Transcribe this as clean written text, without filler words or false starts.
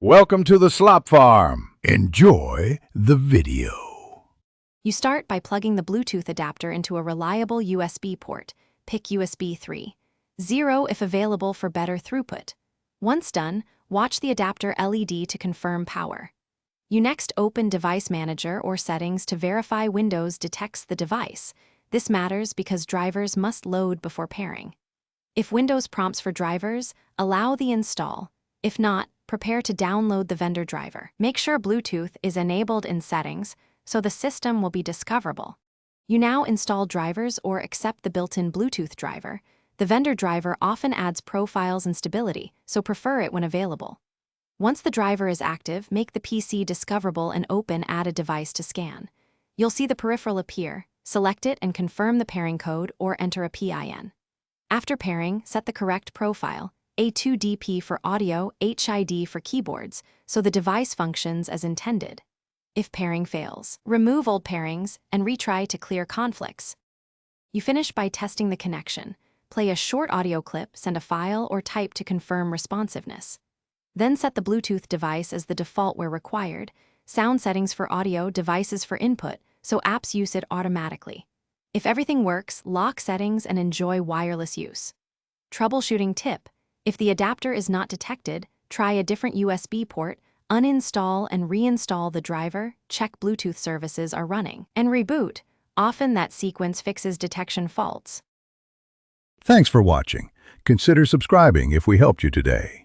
Welcome to the Slop Farm. Enjoy the video. You start by plugging the Bluetooth adapter into a reliable USB port. Pick USB 3. 0 if available for better throughput. Once done, watch the adapter LED to confirm power. You next open Device Manager or Settings to verify Windows detects the device. This matters because drivers must load before pairing. If Windows prompts for drivers, allow the install. If not, prepare to download the vendor driver. Make sure Bluetooth is enabled in Settings so the system will be discoverable. You now install drivers or accept the built-in Bluetooth driver. The vendor driver often adds profiles and stability, so prefer it when available. Once the driver is active, make the PC discoverable and open Add a Device to Scan. You'll see the peripheral appear. Select it and confirm the pairing code or enter a PIN. After pairing, set the correct profile, A2DP for audio, HID for keyboards, so the device functions as intended. If pairing fails, remove old pairings and retry to clear conflicts. You finish by testing the connection. Play a short audio clip, send a file, or type to confirm responsiveness. Then set the Bluetooth device as the default where required, sound settings for audio, devices for input, so apps use it automatically. If everything works, lock settings and enjoy wireless use. Troubleshooting tip: if the adapter is not detected, try a different USB port, uninstall and reinstall the driver, check Bluetooth services are running, and reboot. Often that sequence fixes detection faults. Thanks for watching. Consider subscribing if we helped you today.